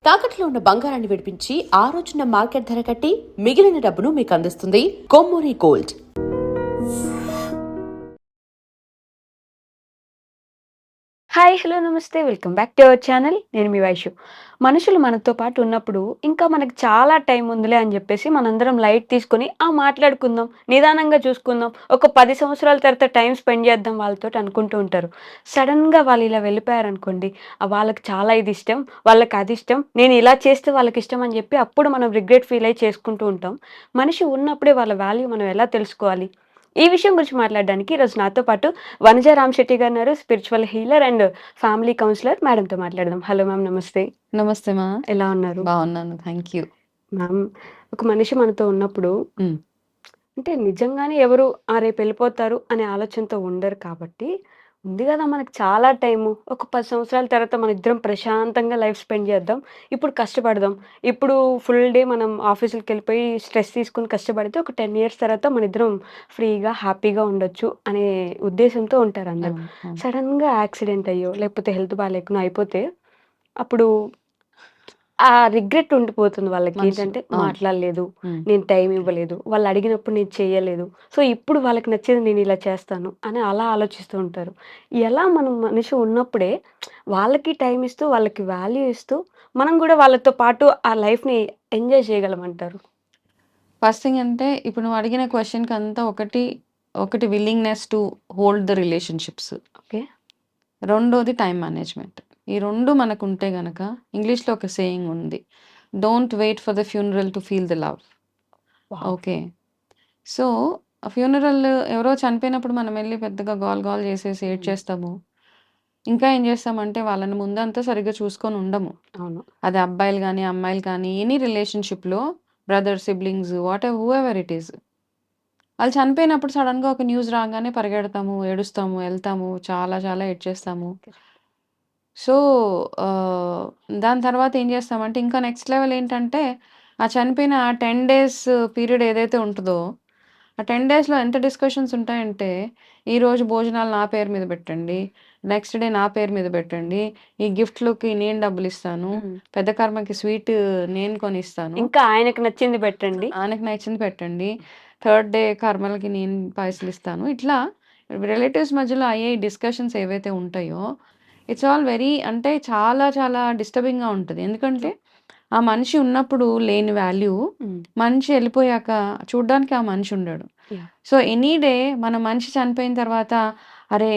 తాకట్లో ఉన్న బంగారాన్ని విడిపించి ఆ రోజున మార్కెట్ ధర కట్టి మిగిలిన డబ్బును మీకు అందిస్తుంది కొమ్మూరి గోల్డ్. హాయ్ హలో నమస్తే welcome back to our channel. నేను మీ వైషు. మనుషులు మనతో పాటు ఉన్నప్పుడు ఇంకా మనకు చాలా టైం ఉందిలే అని చెప్పేసి మనందరం లైట్ తీసుకొని మాట్లాడుకుందాం, నిదానంగా చూసుకుందాం, ఒక 10 సంవత్సరాల తర్వాత టైం స్పెండ్ చేద్దాం వాళ్ళతో అనుకుంటూ ఉంటారు. సడన్గా వాళ్ళు ఇలా వెళ్ళిపోయారనుకోండి, వాళ్ళకి చాలా ఇది ఇష్టం, వాళ్ళకి అది ఇష్టం, నేను ఇలా చేస్తే వాళ్ళకి ఇష్టం అని చెప్పి అప్పుడు మనం రిగ్రెట్ ఫీల్ అయ్యి చేసుకుంటూ ఉంటాం. మనిషి ఉన్నప్పుడే వాళ్ళ వాల్యూ మనం ఎలా తెలుసుకోవాలి? ఈ విషయం గురించి మాట్లాడడానికి ఈరోజు నాతో పాటు వనజ రామశెట్టి గారు ఉన్నారు, spiritual healer and family counsellor. మేడంతో మాట్లాడదాం. హలో మ్యామ్, నమస్తే. నమస్తే మా. ఎలా ఉన్నారు? బాగున్నాను, థ్యాంక్ యూ. మ్యామ్, ఒక మనిషి మనతో ఉన్నప్పుడు అంటే నిజంగానే ఎవరు రేపు వెళ్ళిపోతారు అనే ఆలోచనతో ఉండరు కాబట్టి, ఉంది కదా మనకు చాలా టైము, ఒక 10 సంవత్సరాల తర్వాత మన ఇద్దరం ప్రశాంతంగా లైఫ్ స్పెండ్ చేద్దాం, ఇప్పుడు కష్టపడదాం, ఇప్పుడు ఫుల్ డే మనం ఆఫీసులకి వెళ్ళిపోయి స్ట్రెస్ తీసుకుని కష్టపడితే ఒక 10 ఇయర్స్ తర్వాత మన ఇద్దరం ఫ్రీగా హ్యాపీగా ఉండొచ్చు అనే ఉద్దేశంతో ఉంటారు అందరు. సడన్గా యాక్సిడెంట్ అయ్యో లేకపోతే హెల్త్ బాగాలేకుండా అయిపోతే అప్పుడు ఆ రిగ్రెట్ ఉండిపోతుంది వాళ్ళకి. ఏంటంటే మాట్లాడలేదు, నేను టైం ఇవ్వలేదు, వాళ్ళు అడిగినప్పుడు నేను చేయలేదు, సో ఇప్పుడు వాళ్ళకి నచ్చేది నేను ఇలా చేస్తాను అని అలా ఆలోచిస్తూ ఉంటారు. ఎలా మనం మనిషి ఉన్నప్పుడే వాళ్ళకి టైం ఇస్తూ వాళ్ళకి వాల్యూ ఇస్తూ మనం కూడా వాళ్ళతో పాటు ఆ లైఫ్ని ఎంజాయ్ చేయగలమంటారు? ఫస్ట్ థింగ్ అంటే ఇప్పుడు నువ్వు అడిగిన క్వశ్చన్కి అంతా ఒకటి willingness to hold the relationships. Okay. రెండోది టైం మేనేజ్మెంట్. ఈ రెండు మనకు ఉంటే గనక, ఇంగ్లీష్లో ఒక సేయింగ్ ఉంది, don't wait for the funeral to feel the love. Okay. So funeral ఎవరో చనిపోయినప్పుడు మనం వెళ్ళి పెద్దగా గోల్ చేసేసి ఏడ్ చేస్తాము. ఇంకా ఏం చేస్తామంటే వాళ్ళని ముందంతా సరిగ్గా చూసుకొని ఉండము. అవును. అది అబ్బాయిలు కానీ అమ్మాయిలు కానీ ఎనీ రిలేషన్షిప్లో, brother, siblings, who ever it is, వాళ్ళు చనిపోయినప్పుడు సడన్గా ఒక న్యూస్ రాగానే పరిగెడతాము, ఏడుస్తాము, వెళ్తాము, చాలా చాలా ఏడ్చేస్తాము. సో దాని తర్వాత ఏం చేస్తామంటే ఇంకా నెక్స్ట్ లెవెల్ ఏంటంటే, ఆ చనిపోయిన 10 డేస్ పీరియడ్ ఏదైతే ఉంటుందో, ఆ 10 డేస్లో ఎంత డిస్కషన్స్ ఉంటాయంటే, ఈరోజు భోజనాలు నా పేరు మీద పెట్టండి, నెక్స్ట్ డే నా పేరు మీద పెట్టండి, ఈ గిఫ్ట్లకి నేను డబ్బులు ఇస్తాను, పెద్ద కర్మకి స్వీట్ నేను కొనిస్తాను, ఇంకా ఆయనకు నచ్చింది పెట్టండి, ఆయనకు నచ్చింది పెట్టండి, థర్డ్ డే కర్మలకి నేను పైసలు ఇస్తాను. ఇట్లా రిలేటివ్స్ మధ్యలో అయ్యే డిస్కషన్స్ ఏవైతే ఉంటాయో, ఇట్స్ ఆల్ వెరీ అంటే చాలా చాలా డిస్టర్బింగ్గా ఉంటుంది. ఎందుకంటే ఆ మనిషి ఉన్నప్పుడు లేని వాల్యూ మనిషి వెళ్ళిపోయాక చూడ్డానికి ఆ మనిషి ఉండడు. సో ఎనీ డే మన మనిషి చనిపోయిన తర్వాత, అరే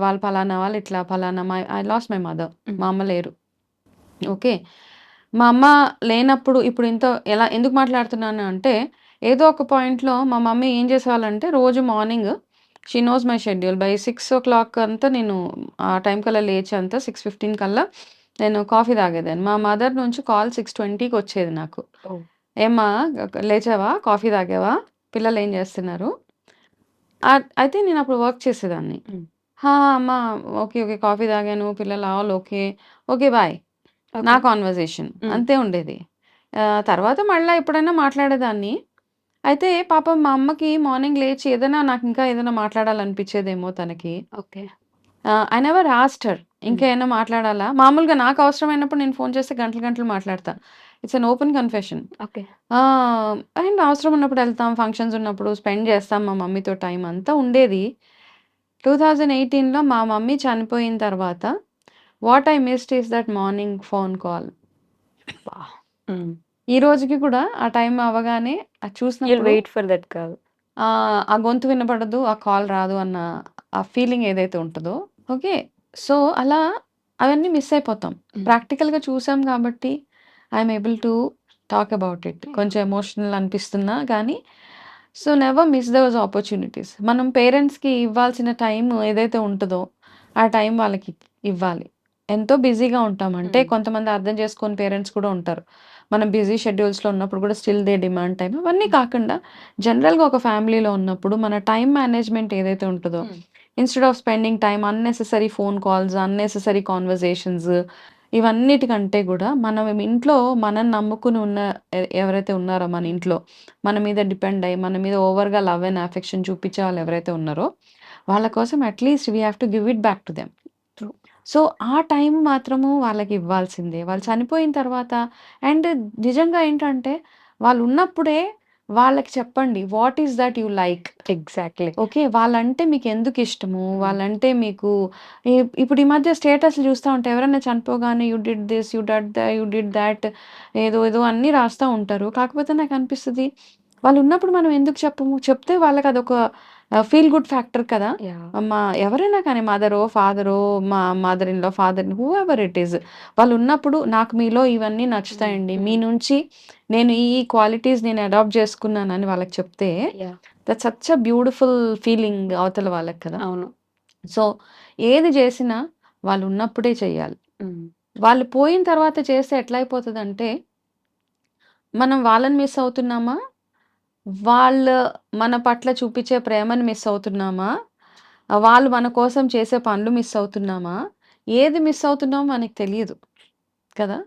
వాళ్ళు పలానా వాళ్ళు ఇట్లా పలానా ఐ లాస్ట్ మై మదర్, మా అమ్మ లేరు. ఓకే. మా అమ్మ లేనప్పుడు ఇప్పుడు ఎందుకు మాట్లాడుతున్నాను అంటే, ఏదో ఒక పాయింట్‌లో మా మమ్మీ ఏం చేసేవాళ్ళంటే, రోజు morning she knows my schedule. By 6:00 అంతా నేను ఆ టైం కల్లా లేచి 6:15 కల్లా నేను కాఫీ తాగేదాన్ని. మా మదర్ నుంచి కాల్ 6:20కి వచ్చేది నాకు. ఏమ్మా లేచావా? కాఫీ తాగావా? పిల్లలు ఏం చేస్తున్నారు? అయితే నేను అప్పుడు వర్క్ చేసేదాన్ని. అమ్మ ఓకే, ఓకే, కాఫీ తాగాను, పిల్లలు ఆల్ ఓకే, ఓకే బాయ్. నా కాన్వర్జేషన్ అంతే ఉండేది. తర్వాత మళ్ళీ ఎప్పుడైనా మాట్లాడేదాన్ని. అయితే పాపం మా అమ్మకి మార్నింగ్ లేచి నాకు ఇంకా ఏదైనా మాట్లాడాలనిపించేదేమో తనకి. Okay. I never asked her ఇంకా ఏమైనా మాట్లాడాలా? మామూలుగా నాకు అవసరమైనప్పుడు నేను ఫోన్ చేస్తే గంటలు గంటలు మాట్లాడతా. It's an open confession. Okay. And అవసరం ఉన్నప్పుడు వెళ్తాం, ఫంక్షన్స్ ఉన్నప్పుడు స్పెండ్ చేస్తాం మా మమ్మీతో, టైం అంతా ఉండేది. 2018లో మా మమ్మీ చనిపోయిన తర్వాత what I missed is that morning phone call. ఈ రోజుకి కూడా ఆ టైం అవ్వగానే చూసినప్పుడు వెయిట్ ఫర్ దట్ కాల్. ఆ గొంతు వినపడదు, ఆ కాల్ రాదు అన్న ఆ ఫీలింగ్ ఏదైతే ఉంటుందో. ఓకే. సో అలా అవన్నీ మిస్ అయిపోతాం. ప్రాక్టికల్‌గా చూసాం కాబట్టి I'm able to talk about it. కొంచెం ఎమోషనల్ అనిపిస్తున్నా కానీ, so never miss those opportunities. మనం పేరెంట్స్‌కి ఇవ్వాల్సిన టైం ఏదైతే ఉంటుందో, ఆ టైం వాళ్ళకి ఇవ్వాలి. ఎంతో బిజీగా ఉంటాం. అంటే కొంతమంది అర్థం చేసుకొని పేరెంట్స్ కూడా ఉంటారు. మనం బిజీ షెడ్యూల్స్‌లో ఉన్నప్పుడు కూడా స్టిల్ దే డిమాండ్ టైమ్. అవన్నీ కాకుండా జనరల్‌గా ఒక ఫ్యామిలీలో ఉన్నప్పుడు మన టైమ్ మేనేజ్మెంట్ ఏదైతే ఉంటుందో, instead of spending time unnecessary phone calls, unnecessary conversations, ఇవన్నిటికంటే కూడా మనం ఇంట్లో మనల్ని నమ్ముకుని ఉన్న ఎవరైతే ఉన్నారో మన ఇంట్లో, మన మీద డిపెండ్ అయ్యి మన మీద ఓవర్‌గా లవ్ అండ్ అఫెక్షన్ చూపించే వాళ్ళు ఎవరైతే ఉన్నారో, వాళ్ళ కోసం at least we have to give it back to them. So, ఆ టైం మాత్రము వాళ్ళకి ఇవ్వాల్సిందే. వాళ్ళు చనిపోయిన తర్వాత అండ్ నిజంగా ఏంటంటే, వాళ్ళున్నప్పుడే వాళ్ళకి చెప్పండి. What is that you like? Exactly. Okay. వాళ్ళంటే మీకెందుకిష్టము? వాళ్ళంటే మీకు ఇ ఇప్పుడు ఈ మధ్య స్టేటస్‌లు చూస్తా ఉంటే ఎవరైనా చనిపోగానే you did this, you did that ఏదో ఏదో అన్నీ రాస్తా ఉంటారు. కాకపోతే నాకనిపిస్తది వాళ్ళున్నప్పుడు మనం ఎందుకు చెప్పము? చెప్తే వాళ్ళకదొక ఫీల్ గుడ్ ఫ్యాక్టర్ కదా! యాహ్! మా ఎవరైనా కానీ మదరో, ఫాదరో, మా mother in law, father whoever it is వాళ్ళున్నప్పుడు నాకు మీలో ఇవన్నీ నచ్చుతాయండి. మీ నుంచి నేను ఈ క్వాలిటీస్ నేను అడాప్ట్ చేసుకున్నానని వాళ్ళకి చెప్తే yeah! That's such a beautiful feeling అవతల వాళ్ళకి కదా! అవును. సో, ఏది చేసినా వాళ్ళున్నప్పుడే చేయాలి. హ్మ్. వాళ్ళు పోయిన తర్వాత చేస్తే ఎట్లయిపోతదంటే, మనం వాళ్ళని మిస్ అవుతున్నామా? వాళ్ళు మన పట్ల చూపించే ప్రేమను మిస్ అవుతున్నామా? వాళ్ళు మన కోసం చేసే పనులు మిస్ అవుతున్నామా? ఏది మిస్ అవుతున్నామో మనకు తెలీదు కదా!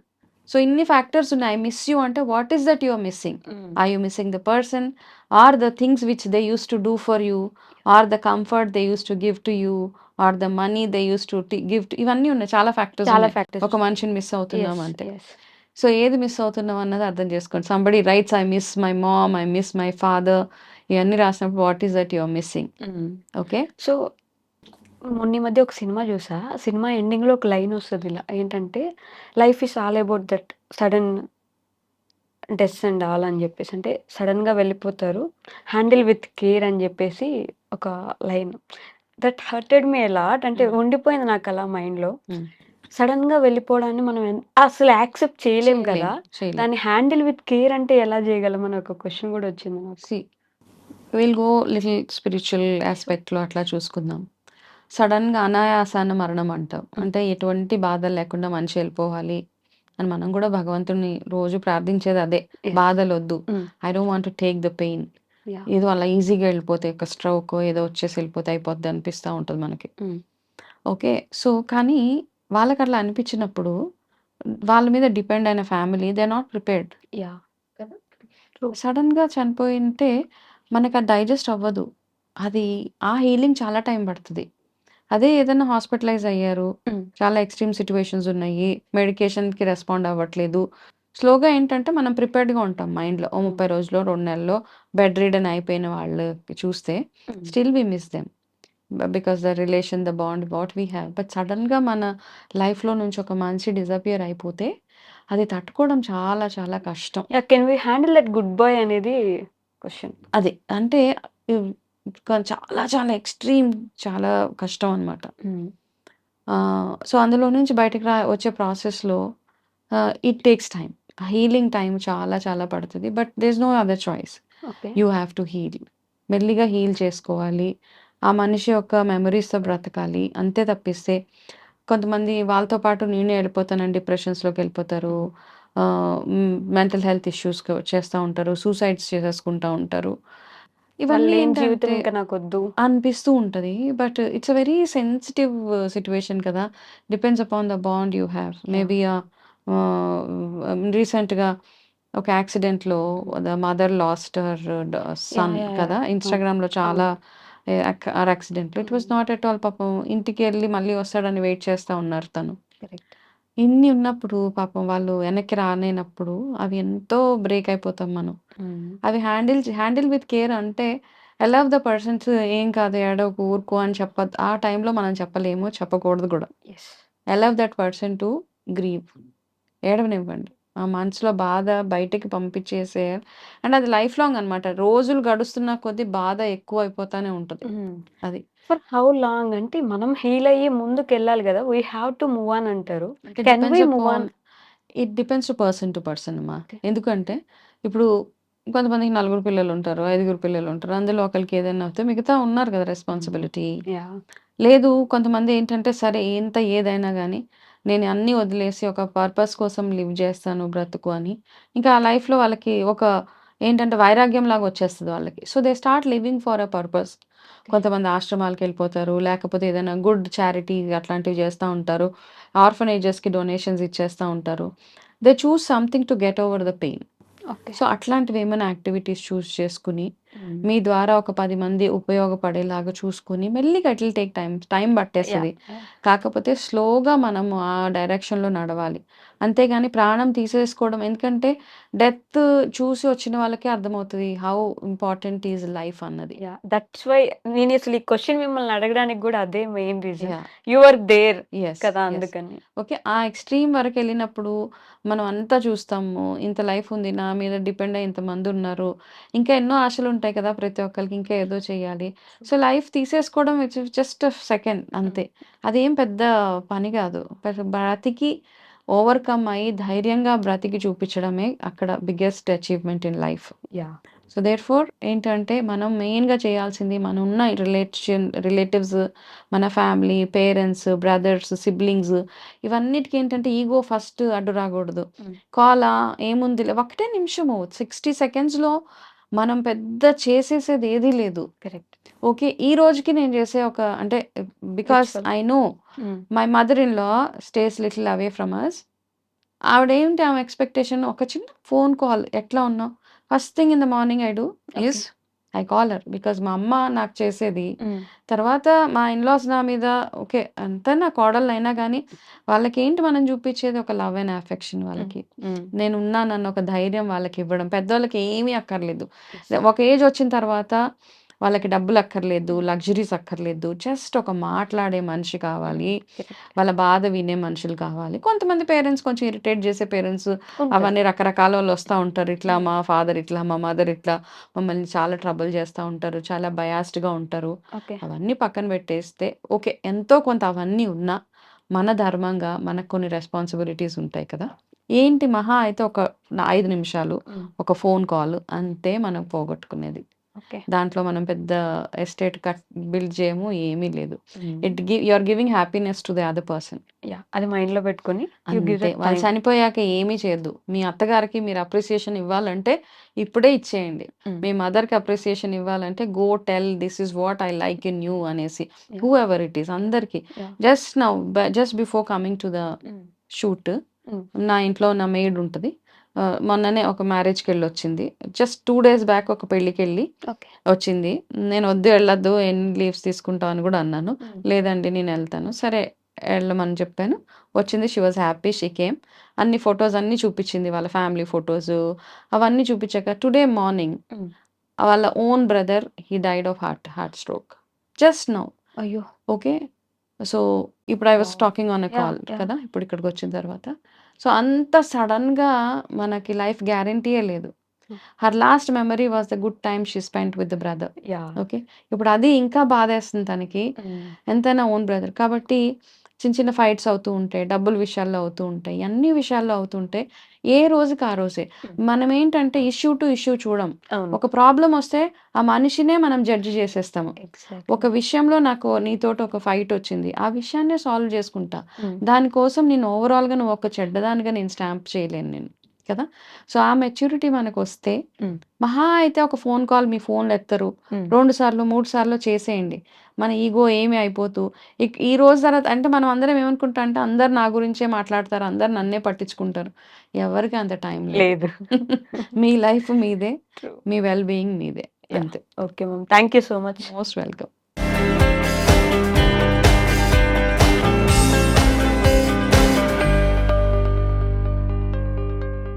సో, ఇన్ని ఫ్యాక్టర్స్ ఉన్నాయి. ఐ మిస్ యూ అంటే what is that you are missing? Hmm. Are you missing the person? Are the things which they used to do for you? Are the comfort they used to give to you? Are the money they used to give to ఇవన్నీ ఉన్నాయి. చాలా factors చాలా ఉన్నాయి. Factors ఒక ఉన్నాయి. మనిషిని miss అవుతున్నాం yes. అంటే. యెస్. సో, ఏది మిస్ అవుతున్నాం అన్నది అర్థం చేసుకోండి. Somebody writes I miss my mom, I miss my father ఇయన్నీ రాసినప్పుడు what is that you are missing? Hmm. Okay. So, మొన్న ఈ మధ్య ఒక సినిమా జూసా. ఆ సినిమా ఎండింగ్‌లో ఒక లైన్ ఒస్తది ఇలా. ఏంటంటే, life is all about that sudden deaths and all అని జెప్పేసి. అంటే సడెన్‌గా వెళ్ళిపోతారు. హ్యాండిల్ విత్ కేర్ అని జెప్పేసి ఒక line. That hurted me a lot. అంటే హ్మ్. ఉండిపోయింది నాకలా మైండ్‌లో. హ్మ్. సడెన్‌గా వెళ్ళిపోవడాన్ని మనం అసలు యాక్సెప్ట్ చేయలేం చేయలేం. కదా! చేయలేం. దాన్ని హ్యాండిల్ విత్ కేర్ అంటే ఎలా జేయగలం అని ఒక క్వెషన్ గూడా ఒచ్చింది నాకు. See will go little spiritual యాస్పెక్ట్‌లో అట్లా చూసుకుందాం. సడెన్‌గా అనాయాసాన మరణం అంటాం. హ్మ్. అంటే ఎటువంటి బాధలు లేకుండా మనిషి ఎళ్ళిపోవాలి అని మనం గూడా భగవంతుడిని రోజు ప్రార్థించేది అదే. యెస్. బాధలొద్దు. హ్మ్. I don't want to take the pain. Yeah! ఏదో అలా ఈజీగా ఎళ్ళిపోతే ఒక స్ట్రోకో ఏదో వచ్చేసి ఎళ్ళిపోతే అయిపోద్ది అనిపిస్తా ఉంటది మనకి. హ్మ్. ఓకే. సో, కానీ వాళ్ళకట్లా అనిపించినప్పుడు వాళ్ళ మీద డిపెండ్ అయిన family they are not prepared. Yeah! కదా! ట్రూ. సడెన్‌గా చనిపోయుంటే మనకది డైజెస్ట్ అవ్వదు. అది ఆ హీలింగ్ చాలా టైం పడతది. అదే ఏదైనా హాస్పిటలైజ్ అయ్యారు. హ్మ్. చాలా ఎక్స్‌ట్రీమ్ సిట్యుయేషన్స్ ఉన్నాయి. మెడికేషన్‌కి రెస్పాండ్ అవ్వట్లేదు. స్లోగా ఏంటంటే మనం ప్రిపేర్డ్‌గా ఉంటాం మైండ్‌లో. ఓ హ్మ్. 30 రోజులో, 2 నెలల్లో బెడ్ రిడెన్ అయిపోయిన వాళ్ళకి చూస్తే hmm. Still we miss them. Because the relation, the bond what we have. But సడెన్‌గా మన లైఫ్‌లో నుంచి ఒక మనిషి డిసపియర్ అయిపోతే అది తట్టుకోవడం చాలా చాలా కష్టం. Yeah! Can we handle that goodbye అనేది క్వెషన్. అదే. అంటే ఇవ్ చాలా చాలా ఎక్స్‌ట్రీమ్ చాలా కష్టం అన్నమాట. హ్మ్. సో, అందులో నుంచి బయటకి వచ్చే ప్రాసెస్‌లో it takes time. Healing time చాలా చాలా పడతది. But there is no other choice. Okay. You have to heal. మెల్లిగా హీల్ చేసుకోవాలి. ఆ మనిషి యొక్క మెమోరీస్‌తో బ్రతకాలి. అంతే తప్పిస్తే కొంతమంది వాళ్ళతో పాటు నేనే ఎళ్ళిపోతానని డిప్రెషన్స్‌లోకెళ్ళిపోతారు. మెంటల్ హెల్త్ ఇష్యూస్‌కి వచ్చేస్తా ఉంటారు. సూసైడ్స్ చేసేసుకుంటా ఉంటారు. వాళ్ళు ఇవన్నీ లేని జీవితం ఏంటంటే ఇంక నాకొద్దు. అనిపిస్తూ ఉంటది. But it's a very sensitive situation కదా! Depends upon the bond you have. Yeah! Maybe రీసెంట్‌గా ఒక యాక్సిడెంట్‌లో hmm. The mother lost her yeah! Son yeah! కదా! యాహ్! అవును. ఇన్‌స్టాగ్రామ్‌లో చాలా అవును. కార్ యాక్సిడెంట్‌లో. It was hmm. Not at all పాపం ఇంటికెళ్ళి మళ్ళీ వస్తాడని వెయిట్ చేస్తా ఉన్నారు తను. కరెక్ట్. ఇన్ని ఉన్నప్పుడు పాపం వాళ్ళు వెనక్కి రాలేనప్పుడు అవి ఎంతో బ్రేక్ అయిపోతాం మనం. హ్మ్. అవి హ్యాండిల్ విత్ కేర్ అంటే అలౌ ద పర్సన్స్ ఏం కాదు ఏడవకు, ఊరుకో అని చెప్పొద్దు. ఆ టైంలో మనం చెప్పలేము, చెప్పకూడదు గూడా. Yes. Allow that person to grieve. ఏడవనివ్వండి. ఆ మనసులో బాధ బయటికి పంపించేసే అండ్ అది లైఫ్ లాంగ్ అన్నమాట. రోజులు గడుస్తున్న కొద్దీ బాధ ఎక్కువైపోతానే ఉంటది. హ్మ్. అది. ఫర్ హౌ లాంగ్ అంటే మనం హీల్ అయ్యి ముందుకెళ్ళాలి గదా! We have to move on అంటారు. అంటే can we depends move upon on? It depends to person అమ్మా. ఓకే. ఎందుకంటే ఇప్పుడు కొంతమందికి నలుగురు పిల్లలుంటారు, ఐదుగురు పిల్లలుంటారు. అందులో ఒకళ్ళకి ఏదైనా అవుతే మిగతా ఉన్నారు కదా హ్మ్. రెస్పాన్సిబిలిటీ. యాహ్! లేదు కొంతమంది ఏంటంటే సరే ఎంత ఏదైనా గానీ నేను అన్నీ వదిలేసి ఒక పర్పస్ కోసం లివ్ జేస్తాను బ్రతుకు అని. ఇంకా ఆ లైఫ్‌లో వాళ్ళకి ఒక ఏంటంటే వైరాగ్యంలాగా వచ్చేస్తది వాళ్ళకి. So, they start living for a purpose. Okay. కొంతమంది ఆశ్రమాలకెళ్ళిపోతారు. లేకపోతే ఏదైనా గుడ్ చారిటీ అట్లాంటివి జేస్తా ఉంటారు. ఆర్ఫనేజెస్‌కి డొనేషన్స్ ఇచ్చేస్తా ఉంటారు. They choose something to get over the pain. Okay. So, అట్లాంటివేమైనా యాక్టివిటీస్ చేసుకొని, మీ ద్వారా ఒక 10 మంది ఉపయోగపడేలాగా చూసుకొని మెల్లిగా ఇట్ విల్ టేక్ టైం పట్టేస్తది. కాకపోతే స్లోగా మనము ఆ డైరెక్షన్‌లో నడవాలి. అంతేగాని ప్రాణం తీసేసుకోవడం ఎందుకంటే డెత్ చూసి వచ్చిన వాళ్ళకే అర్థమవుతది. హౌ ఇంపార్టెంట్ ఈజ్ లైఫ్ అన్నది. దట్స్ వై నేను అసలు ఈ క్వెషన్ మిమ్మల్ని అడగడానికి కూడా అదే main reason. Yeah! You are there yes. కదా! యెస్. అందుకని. ఓకే. ఆ ఎక్స్‌ట్రీమ్ వరకెళ్ళినప్పుడు మనం అంతా చూస్తాము. ఇంత లైఫ్ ఉంది. నా మీద డిపెండ్ అయ్యి ఇంతమందున్నారు. ఇంకా ఎన్నో ఆశలుంటాయి కదా! ప్రతి ఒక్కళ్ళకి. ఇంకా ఏదో చేయాలి. సో, లైఫ్ తీసేసుకోవడం ఇట్స్ జస్ట్ ఎ సెకండ్ అంతే. అదేం పెద్ద పని కాదు. బ్రతికి ఓవర్‌కమ్ అయ్యి ధైర్యంగా బ్రతికి చూపించడమే అక్కడ biggest achievement in life. Yeah! So, therefore ఏంటంటే మనం మెయిన్‌గా చేయాల్సింది మన ఉన్న రిలేటివ్స్, మన ఫ్యామిలీ, పేరెంట్స్, బ్రదర్స్, సిబ్లింగ్స్ ఇవన్నిటికి ఏంటంటే ఈగో ఫస్ట్ అడ్డు రాకూడదు. కాలా ఏముందిలే ఒకటే నిమిషము 60 సెకండ్స్‌లో మనం పెద్ద చేసేసేది ఏదీ లేదు. కరెక్ట్. ఓకే. ఈ రోజుకి నేను చేసే ఒక అంటే because ritual. I know my mother in law stays little away from us. ఆవిడేంటి ఆమె ఎక్స్‌పెక్టేషన్ ఒక చిన్న ఫోన్ కాల్ ఎట్లా ఉన్నావు? First thing in the morning I do is I call her. Because మా అమ్మ నాకు చేసేది. తర్వాత మా ఇన్‌లాస్ నా మీద ఓకే. ఎంతైనా కోడళ్ళైనా గానీ వాళ్ళకేంటి మనం చూపించేది ఒక లవ్ అండ్ అఫెక్షన్ వాళ్ళకి. నేనున్నానన్న ఒక ధైర్యం వాళ్ళకివ్వడం. పెద్దోళ్ళకి ఏమీ అక్కర్లేదు. ఒక ఏజ్ వచ్చిన తర్వాత వాళ్ళకి డబ్బులక్కర్లేదు, లగ్జరీస్ అక్కర్లేదు. జస్ట్ ఒక మాట్లాడే మనిషి కావాలి. వాళ్ళ బాధ వినే మనుషులు కావాలి. కొంతమంది పేరెంట్స్ కొంచెం ఇరిటేట్ చేసే పేరెంట్స్ అవన్నీ రకరకాలోళ్ళు వస్తా ఉంటారు. ఇట్లా మా ఫాదర్ ఇట్లా, మా మదర్ ఇట్లా మమ్మల్ని చాలా ట్రబుల్ చేస్తా ఉంటారు. చాలా బయాస్డ్‌గా ఉంటారు. ఓకే. అవన్నీ పక్కన పెట్టేస్తే ఓకే. ఎంతో కొంత అవన్నీ ఉన్నా మన ధర్మంగా మనకు కొన్ని రెస్పాన్సిబిలిటీస్ ఉంటాయి కదా! ఏంటి మహా అయితే ఒక 5 నిమిషాలు ఒక ఫోన్ కాల్ అంతే మనం పోగొట్టుకునేది. ఓకే. దాంట్లో మనం పెద్ద ఎస్టేట్ బిల్డ్ చేయము. ఏమీ లేదు. You are giving happiness to the other person. Yeah! అది మైండ్‌లో పెట్టుకొని యూ గివ్ అంతే. దట్ వాళ్ళు టైమ్. చనిపోయాక ఏమీ చేయొద్దు. మీ అత్తగారికి మీరు అప్రిసియేషన్ ఇవ్వాలంటే ఇప్పుడే ఇచ్చేయండి. మీ మదర్‌కి అప్రిసియేషన్ ఇవ్వాలంటే go tell this is what I like in you అనేసి. హూ ఎవర్ ఇట్ ఈస్ అందరికి. Yeah! Just before coming to the shoot నా ఇంట్లో నా మెయిడ్ ఉంటది. మొన్ననే ఒక మ్యారేజ్‌కెళ్ళొచ్చింది. జస్ట్ 2 డేస్ బ్యాక్ ఒక పెళ్ళికెళ్ళి ఓకే. వచ్చింది. నేను వద్దు ఎళ్ళొద్దు ఎన్ని లీవ్స్ తీసుకుంటావు అని గూడా అన్నాను. లేదండి నేనెళ్తాను. సరే ఎళ్ళమని చెప్పాను. వచ్చింది. She was happy. She came. అన్ని ఫోటోస్ అన్నీ చూపిచ్చింది. వాళ్ళ ఫ్యామిలీ ఫోటోసు అవన్నీ చూపిచ్చాక టుడే మార్నింగ్ వాళ్ళ own brother he died of heart stroke. Just now. అయ్యో! ఓకే. సో, ఇప్పుడు I was wow! Talking on a yeah! Call yeah! కదా! ఇప్పుడు ఇక్కడికొచ్చిన తర్వాత. సో, అంత సడెన్‌గా మనకి లైఫ్ గ్యారంటీయే లేదు. Her last memory was the good time she spent with the brother. Yeah! Okay. ఇప్పుడు అది ఇంకా బాధేస్తుంది తనకి. ఎంతైనా ఓన్ బ్రదర్. కాబట్టి చిన్న చిన్న ఫైట్స్ అవుతూ ఉంటాయి. డబ్బుల విషయాల్లో అవుతూ ఉంటాయి. అన్ని విషయాల్లో అవుతూ ఉంటాయి. ఏ రోజుకి ఆ రోజే. మనమేంటంటే ఇష్యూ టు ఇష్యూ చూడం. అవును. ఒక ప్రాబ్లమ్ వస్తే ఆ మనిషినే మనం జడ్జ్ చేసేస్తాము. ఎగ్జాక్ట్‌లీ. ఒక విషయంలో నాకు నీతోటి ఒక ఫైట్ వచ్చింది. ఆ విషయాన్నే సాల్వ్ చేసుకుంటా. దానికోసం నేను ఓవరాల్‌గా నువ్వు ఒక చెడ్డదానిగా నేను స్టాంప్ చేయలేను నేను. కదా! సో, ఆ మెచ్యూరిటీ మనకొస్తే మహా అయితే ఒక ఫోన్ కాల్ మీ ఫోన్‌లో ఎత్తరు. 2 సార్లో, 3 సార్లో చేసేయండి. మన ఈగో ఏమి అయిపోతూ ఈ రోజు తర్వాత అంటే మనం అందరం ఏమనుకుంటాం అంటే అందరూ నా గురించే మాట్లాడతారు. అందరూ నన్నే పట్టించుకుంటారు. ఎవరికీ అంత టైం లేదు. లేదు. మీ లైఫ్ మీదే. ట్రూ. మీ వెల్ బీయింగ్ మీదే. యాహ్! అంతే. Okay ma'am. Thank you so much. Most welcome.